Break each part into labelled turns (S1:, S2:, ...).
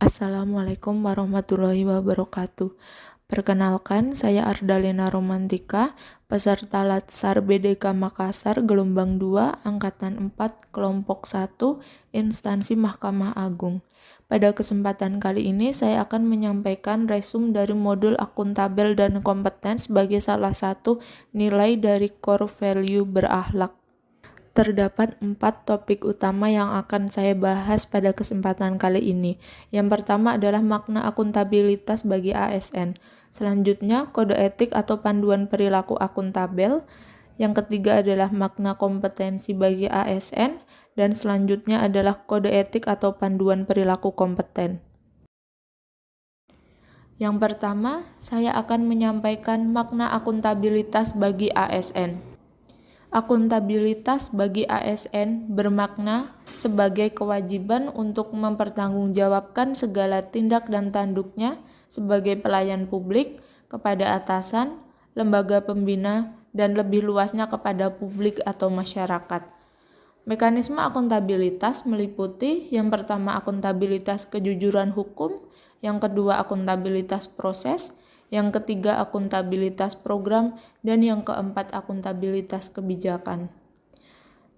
S1: Assalamualaikum warahmatullahi wabarakatuh. Perkenalkan, saya Ardalina Romantika, peserta Latsar BDK Makassar gelombang 2, angkatan 4, kelompok 1, instansi Mahkamah Agung. Pada kesempatan kali ini, saya akan menyampaikan resum dari modul akuntabel dan kompeten sebagai salah satu nilai dari core value berakhlak. Terdapat 4 topik utama yang akan saya bahas pada kesempatan kali ini. Yang pertama adalah makna akuntabilitas bagi ASN. Selanjutnya, kode etik atau panduan perilaku akuntabel. Yang ketiga adalah makna kompetensi bagi ASN. Dan selanjutnya adalah kode etik atau panduan perilaku kompeten. Yang pertama, saya akan menyampaikan makna akuntabilitas bagi ASN. Akuntabilitas bagi ASN bermakna sebagai kewajiban untuk mempertanggungjawabkan segala tindak dan tanduknya sebagai pelayan publik kepada atasan, lembaga pembina, dan lebih luasnya kepada publik atau masyarakat. Mekanisme akuntabilitas meliputi yang pertama akuntabilitas kejujuran hukum, yang kedua akuntabilitas proses, yang ketiga akuntabilitas program, dan yang keempat akuntabilitas kebijakan.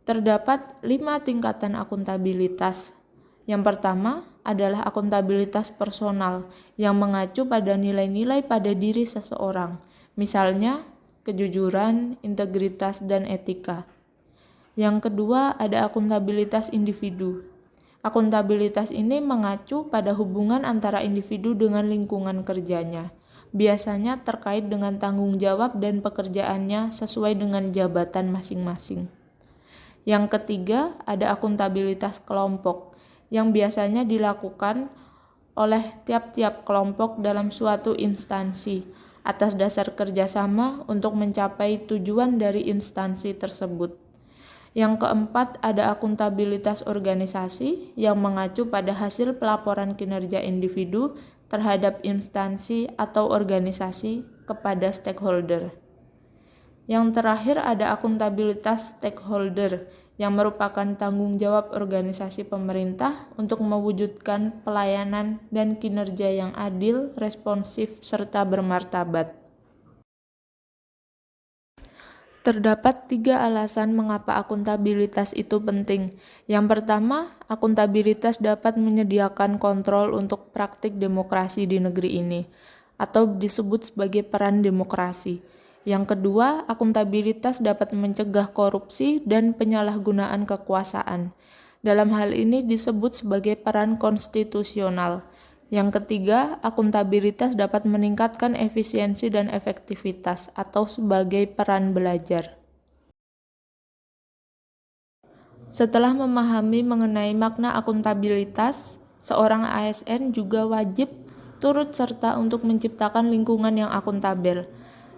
S1: Terdapat 5 tingkatan akuntabilitas. Yang pertama adalah akuntabilitas personal yang mengacu pada nilai-nilai pada diri seseorang, misalnya kejujuran, integritas, dan etika. Yang kedua ada akuntabilitas individu. Akuntabilitas ini mengacu pada hubungan antara individu dengan lingkungan kerjanya. Biasanya terkait dengan tanggung jawab dan pekerjaannya sesuai dengan jabatan masing-masing. Yang ketiga, ada akuntabilitas kelompok yang biasanya dilakukan oleh tiap-tiap kelompok dalam suatu instansi atas dasar kerjasama untuk mencapai tujuan dari instansi tersebut. Yang keempat, ada akuntabilitas organisasi yang mengacu pada hasil pelaporan kinerja individu terhadap instansi atau organisasi kepada stakeholder. Yang terakhir ada akuntabilitas stakeholder yang merupakan tanggung jawab organisasi pemerintah untuk mewujudkan pelayanan dan kinerja yang adil, responsif, serta bermartabat. Terdapat 3 alasan mengapa akuntabilitas itu penting. Yang pertama, akuntabilitas dapat menyediakan kontrol untuk praktik demokrasi di negeri ini, atau disebut sebagai peran demokrasi. Yang kedua, akuntabilitas dapat mencegah korupsi dan penyalahgunaan kekuasaan. Dalam hal ini disebut sebagai peran konstitusional. Yang ketiga, akuntabilitas dapat meningkatkan efisiensi dan efektivitas atau sebagai peran belajar. Setelah memahami mengenai makna akuntabilitas, seorang ASN juga wajib turut serta untuk menciptakan lingkungan yang akuntabel.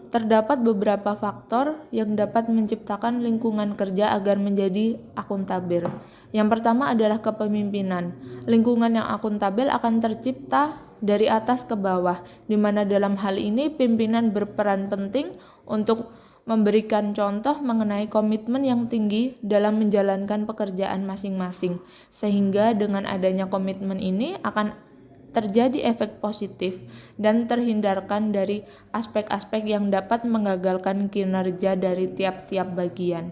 S1: Terdapat beberapa faktor yang dapat menciptakan lingkungan kerja agar menjadi akuntabel. Yang pertama adalah kepemimpinan. Lingkungan yang akuntabel akan tercipta dari atas ke bawah, di mana dalam hal ini pimpinan berperan penting untuk memberikan contoh mengenai komitmen yang tinggi dalam menjalankan pekerjaan masing-masing. Sehingga dengan adanya komitmen ini akan terjadi efek positif dan terhindarkan dari aspek-aspek yang dapat menggagalkan kinerja dari tiap-tiap bagian.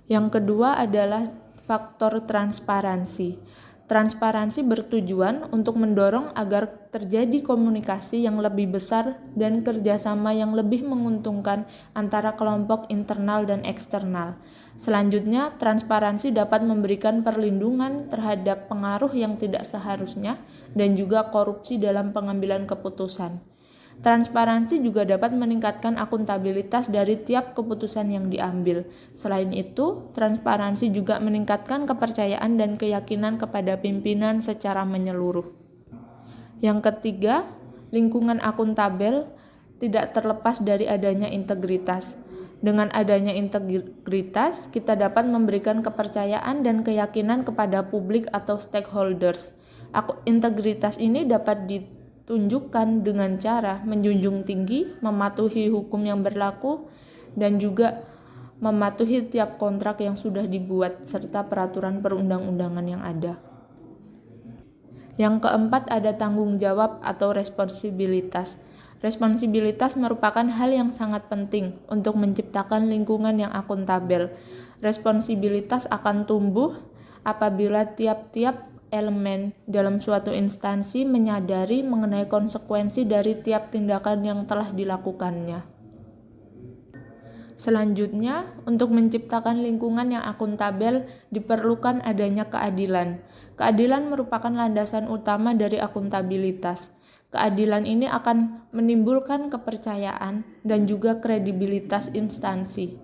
S1: Yang kedua adalah faktor transparansi. Transparansi bertujuan untuk mendorong agar terjadi komunikasi yang lebih besar dan kerjasama yang lebih menguntungkan antara kelompok internal dan eksternal. Selanjutnya, transparansi dapat memberikan perlindungan terhadap pengaruh yang tidak seharusnya dan juga korupsi dalam pengambilan keputusan. Transparansi juga dapat meningkatkan akuntabilitas dari tiap keputusan yang diambil. Selain itu, transparansi juga meningkatkan kepercayaan dan keyakinan kepada pimpinan secara menyeluruh. Yang ketiga, lingkungan akuntabel tidak terlepas dari adanya integritas. Dengan adanya integritas, kita dapat memberikan kepercayaan dan keyakinan kepada publik atau stakeholders. Integritas ini dapat ditunjukkan dengan cara menjunjung tinggi, mematuhi hukum yang berlaku, dan juga mematuhi tiap kontrak yang sudah dibuat serta peraturan perundang-undangan yang ada. Yang keempat ada tanggung jawab atau responsibilitas. Responsibilitas merupakan hal yang sangat penting untuk menciptakan lingkungan yang akuntabel. Responsibilitas akan tumbuh apabila tiap-tiap elemen dalam suatu instansi menyadari mengenai konsekuensi dari tiap tindakan yang telah dilakukannya. Selanjutnya, untuk menciptakan lingkungan yang akuntabel diperlukan adanya keadilan. Keadilan merupakan landasan utama dari akuntabilitas. Keadilan ini akan menimbulkan kepercayaan dan juga kredibilitas instansi.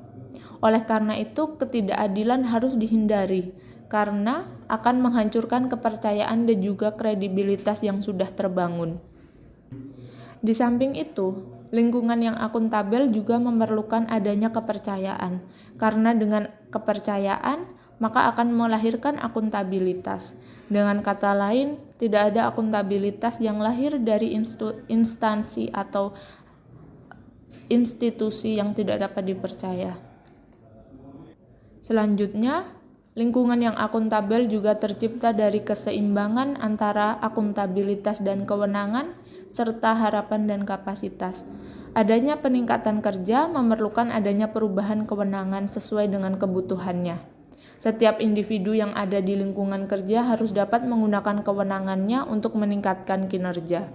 S1: Oleh karena itu, ketidakadilan harus dihindari karena akan menghancurkan kepercayaan dan juga kredibilitas yang sudah terbangun. Di samping itu, lingkungan yang akuntabel juga memerlukan adanya kepercayaan, karena dengan kepercayaan maka akan melahirkan akuntabilitas. Dengan kata lain, tidak ada akuntabilitas yang lahir dari instansi atau institusi yang tidak dapat dipercaya. Selanjutnya, lingkungan yang akuntabel juga tercipta dari keseimbangan antara akuntabilitas dan kewenangan, serta harapan dan kapasitas. Adanya peningkatan kerja memerlukan adanya perubahan kewenangan sesuai dengan kebutuhannya. Setiap individu yang ada di lingkungan kerja harus dapat menggunakan kewenangannya untuk meningkatkan kinerja.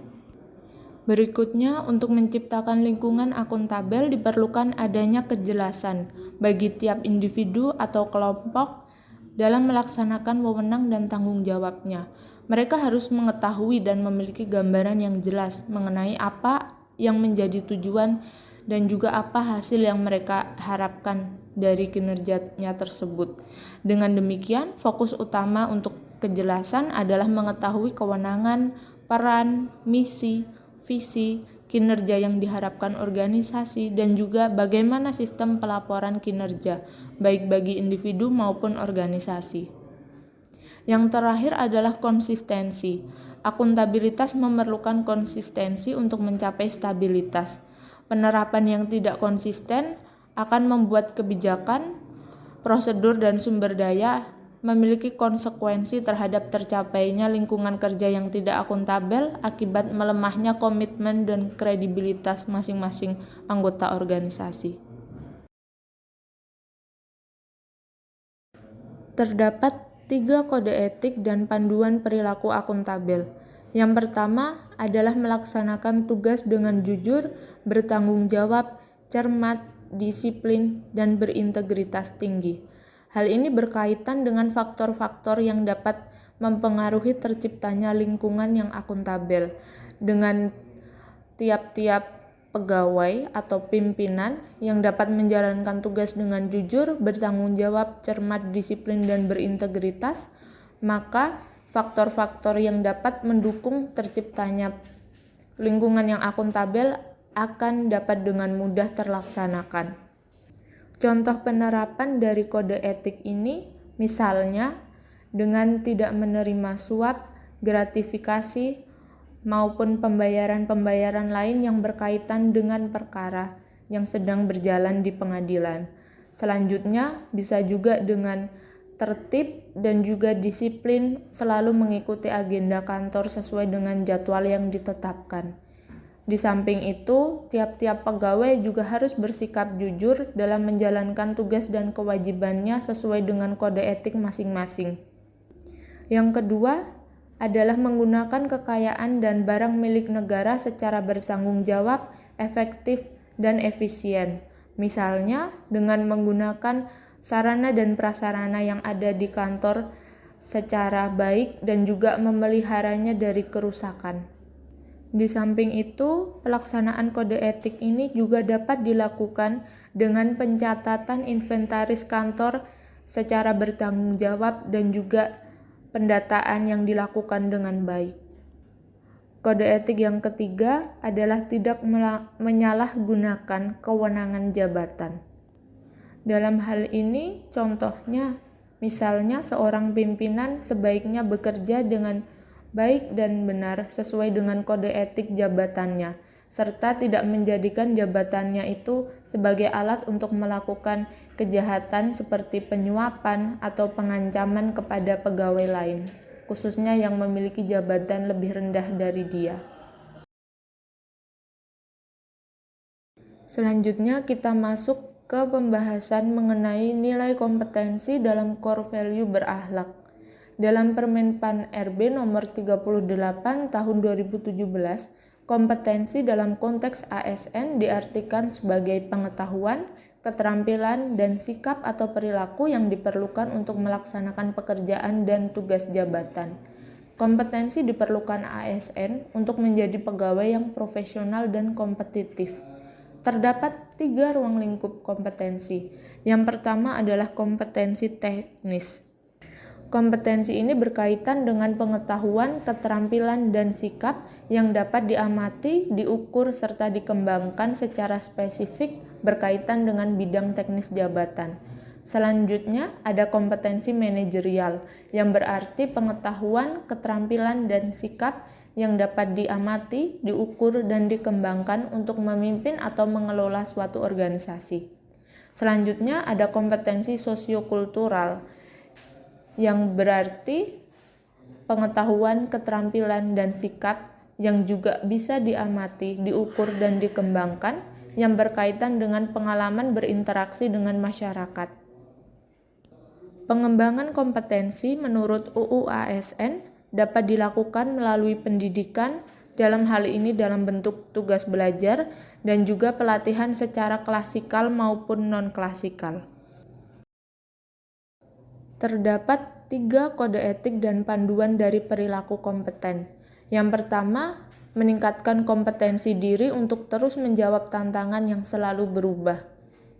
S1: Berikutnya, untuk menciptakan lingkungan akuntabel diperlukan adanya kejelasan bagi tiap individu atau kelompok dalam melaksanakan wewenang dan tanggung jawabnya. Mereka harus mengetahui dan memiliki gambaran yang jelas mengenai apa yang menjadi tujuan dan juga apa hasil yang mereka harapkan dari kinerjanya tersebut. Dengan demikian, fokus utama untuk kejelasan adalah mengetahui kewenangan, peran, misi, visi, kinerja yang diharapkan organisasi, dan juga bagaimana sistem pelaporan kinerja, baik bagi individu maupun organisasi. Yang terakhir adalah konsistensi. Akuntabilitas memerlukan konsistensi untuk mencapai stabilitas. Penerapan yang tidak konsisten akan membuat kebijakan, prosedur, dan sumber daya memiliki konsekuensi terhadap tercapainya lingkungan kerja yang tidak akuntabel akibat melemahnya komitmen dan kredibilitas masing-masing anggota organisasi. Terdapat 3 kode etik dan panduan perilaku akuntabel. Yang pertama adalah melaksanakan tugas dengan jujur, bertanggung jawab, cermat, disiplin, dan berintegritas tinggi. Hal ini berkaitan dengan faktor-faktor yang dapat mempengaruhi terciptanya lingkungan yang akuntabel. Dengan tiap-tiap pegawai atau pimpinan yang dapat menjalankan tugas dengan jujur, bertanggung jawab, cermat, disiplin, dan berintegritas, maka faktor-faktor yang dapat mendukung terciptanya lingkungan yang akuntabel akan dapat dengan mudah terlaksanakan. Contoh penerapan dari kode etik ini misalnya dengan tidak menerima suap, gratifikasi, maupun pembayaran-pembayaran lain yang berkaitan dengan perkara yang sedang berjalan di pengadilan. Selanjutnya, bisa juga dengan tertib dan juga disiplin selalu mengikuti agenda kantor sesuai dengan jadwal yang ditetapkan. Di samping itu, tiap-tiap pegawai juga harus bersikap jujur dalam menjalankan tugas dan kewajibannya sesuai dengan kode etik masing-masing. Yang kedua adalah menggunakan kekayaan dan barang milik negara secara bertanggung jawab, efektif, dan efisien. Misalnya, dengan menggunakan sarana dan prasarana yang ada di kantor secara baik dan juga memeliharanya dari kerusakan. Di samping itu, pelaksanaan kode etik ini juga dapat dilakukan dengan pencatatan inventaris kantor secara bertanggung jawab dan juga pendataan yang dilakukan dengan baik. Kode etik yang ketiga adalah tidak menyalahgunakan kewenangan jabatan. Dalam hal ini, contohnya, misalnya seorang pimpinan sebaiknya bekerja dengan baik dan benar sesuai dengan kode etik jabatannya, serta tidak menjadikan jabatannya itu sebagai alat untuk melakukan kejahatan seperti penyuapan atau pengancaman kepada pegawai lain. khususnya yang memiliki jabatan lebih rendah dari dia. Selanjutnya kita masuk ke pembahasan mengenai nilai kompetensi dalam core value berakhlak. Dalam Permen-Pan RB nomor 38 tahun 2017, kompetensi dalam konteks ASN diartikan sebagai pengetahuan, keterampilan, dan sikap atau perilaku yang diperlukan untuk melaksanakan pekerjaan dan tugas jabatan. Kompetensi diperlukan ASN untuk menjadi pegawai yang profesional dan kompetitif. Terdapat 3 ruang lingkup kompetensi. Yang pertama adalah kompetensi teknis. Kompetensi ini berkaitan dengan pengetahuan, keterampilan, dan sikap yang dapat diamati, diukur, serta dikembangkan secara spesifik berkaitan dengan bidang teknis jabatan. Selanjutnya ada kompetensi manajerial yang berarti pengetahuan, keterampilan, dan sikap yang dapat diamati, diukur, dan dikembangkan untuk memimpin atau mengelola suatu organisasi. Selanjutnya ada kompetensi sosiokultural yang berarti pengetahuan, keterampilan, dan sikap yang juga bisa diamati, diukur, dan dikembangkan yang berkaitan dengan pengalaman berinteraksi dengan masyarakat. Pengembangan kompetensi menurut UU ASN dapat dilakukan melalui pendidikan, dalam hal ini dalam bentuk tugas belajar, dan juga pelatihan secara klasikal maupun non-klasikal. Terdapat 3 kode etik dan panduan dari perilaku kompeten. Yang pertama, meningkatkan kompetensi diri untuk terus menjawab tantangan yang selalu berubah.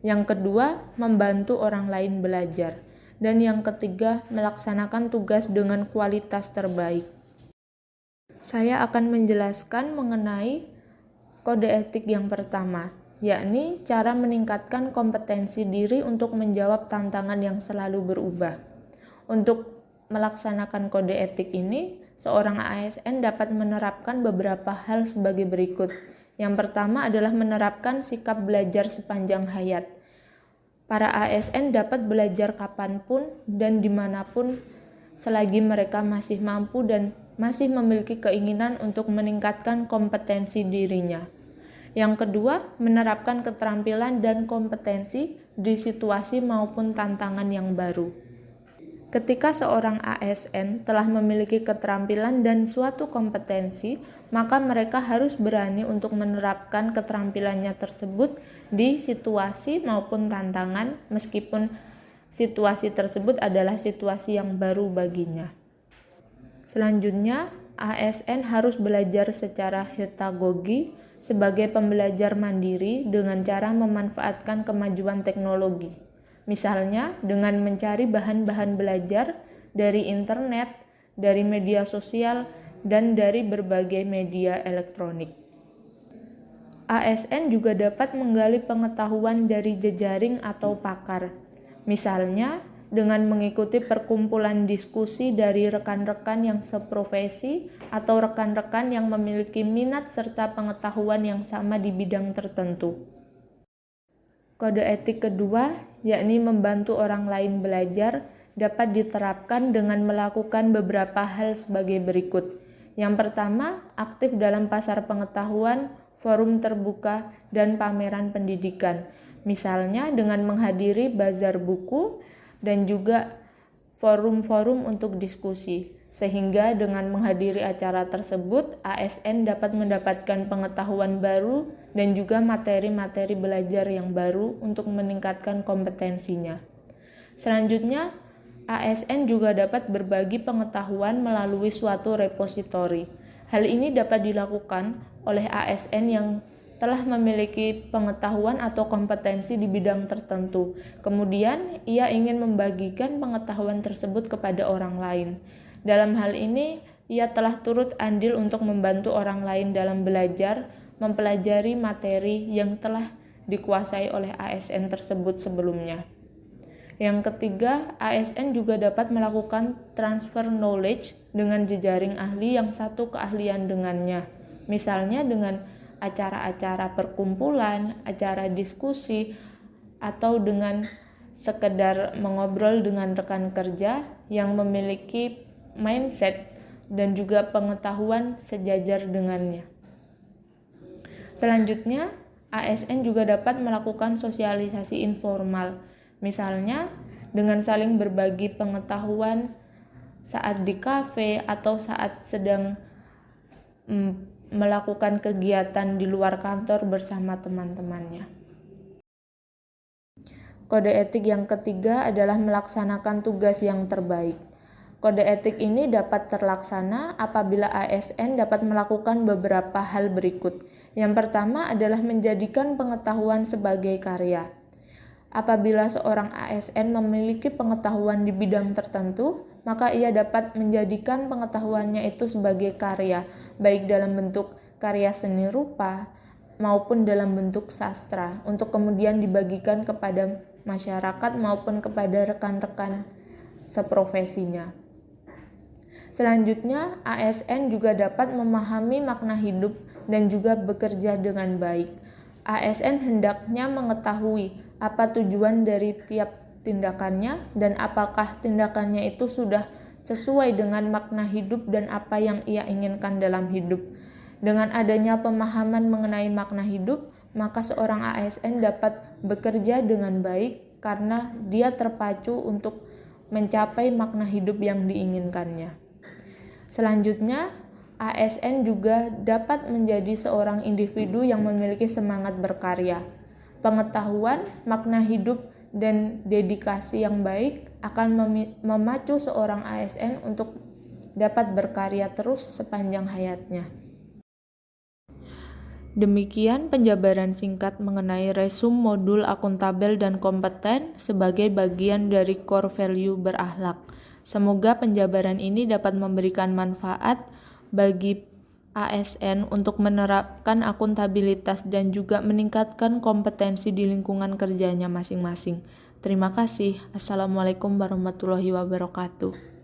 S1: Yang kedua, membantu orang lain belajar. Dan yang ketiga, melaksanakan tugas dengan kualitas terbaik. Saya akan menjelaskan mengenai kode etik yang pertama, yakni cara meningkatkan kompetensi diri untuk menjawab tantangan yang selalu berubah. Untuk melaksanakan kode etik ini, seorang ASN dapat menerapkan beberapa hal sebagai berikut. Yang pertama adalah menerapkan sikap belajar sepanjang hayat. Para ASN dapat belajar kapanpun dan dimanapun selagi mereka masih mampu dan masih memiliki keinginan untuk meningkatkan kompetensi dirinya. Yang kedua, menerapkan keterampilan dan kompetensi di situasi maupun tantangan yang baru. Ketika seorang ASN telah memiliki keterampilan dan suatu kompetensi, maka mereka harus berani untuk menerapkan keterampilannya tersebut di situasi maupun tantangan, meskipun situasi tersebut adalah situasi yang baru baginya. Selanjutnya, ASN harus belajar secara heterogogi sebagai pembelajar mandiri dengan cara memanfaatkan kemajuan teknologi. Misalnya, dengan mencari bahan-bahan belajar dari internet, dari media sosial, dan dari berbagai media elektronik. ASN juga dapat menggali pengetahuan dari jejaring atau pakar. Misalnya, dengan mengikuti perkumpulan diskusi dari rekan-rekan yang seprofesi atau rekan-rekan yang memiliki minat serta pengetahuan yang sama di bidang tertentu. Kode etik kedua, yakni membantu orang lain belajar, dapat diterapkan dengan melakukan beberapa hal sebagai berikut. Yang pertama, aktif dalam pasar pengetahuan, forum terbuka, dan pameran pendidikan. Misalnya dengan menghadiri bazar buku dan juga forum-forum untuk diskusi. Sehingga dengan menghadiri acara tersebut, ASN dapat mendapatkan pengetahuan baru dan juga materi-materi belajar yang baru untuk meningkatkan kompetensinya. Selanjutnya, ASN juga dapat berbagi pengetahuan melalui suatu repositori. Hal ini dapat dilakukan oleh ASN yang telah memiliki pengetahuan atau kompetensi di bidang tertentu. Kemudian, ia ingin membagikan pengetahuan tersebut kepada orang lain. Dalam hal ini, ia telah turut andil untuk membantu orang lain dalam belajar, mempelajari materi yang telah dikuasai oleh ASN tersebut sebelumnya. Yang ketiga, ASN juga dapat melakukan transfer knowledge dengan jejaring ahli yang satu keahlian dengannya. Misalnya dengan acara-acara perkumpulan, acara diskusi, atau dengan sekedar mengobrol dengan rekan kerja yang memiliki mindset dan juga pengetahuan sejajar dengannya. Selanjutnya, ASN juga dapat melakukan sosialisasi informal, misalnya dengan saling berbagi pengetahuan saat di kafe atau saat sedang melakukan kegiatan di luar kantor bersama teman-temannya. Kode etik yang ketiga adalah melaksanakan tugas yang terbaik. Kode etik ini dapat terlaksana apabila ASN dapat melakukan beberapa hal berikut. Yang pertama adalah menjadikan pengetahuan sebagai karya. Apabila seorang ASN memiliki pengetahuan di bidang tertentu, maka ia dapat menjadikan pengetahuannya itu sebagai karya, baik dalam bentuk karya seni rupa maupun dalam bentuk sastra, untuk kemudian dibagikan kepada masyarakat maupun kepada rekan-rekan seprofesinya. Selanjutnya, ASN juga dapat memahami makna hidup dan juga bekerja dengan baik. ASN hendaknya mengetahui apa tujuan dari tiap tindakannya dan apakah tindakannya itu sudah sesuai dengan makna hidup dan apa yang ia inginkan dalam hidup. Dengan adanya pemahaman mengenai makna hidup, maka seorang ASN dapat bekerja dengan baik karena dia terpacu untuk mencapai makna hidup yang diinginkannya. Selanjutnya, ASN juga dapat menjadi seorang individu yang memiliki semangat berkarya. Pengetahuan, makna hidup, dan dedikasi yang baik akan memacu seorang ASN untuk dapat berkarya terus sepanjang hayatnya. Demikian penjabaran singkat mengenai resume modul akuntabel dan kompeten sebagai bagian dari core value berakhlak. Semoga penjabaran ini dapat memberikan manfaat bagi ASN untuk menerapkan akuntabilitas dan juga meningkatkan kompetensi di lingkungan kerjanya masing-masing. Terima kasih. Assalamualaikum warahmatullahi wabarakatuh.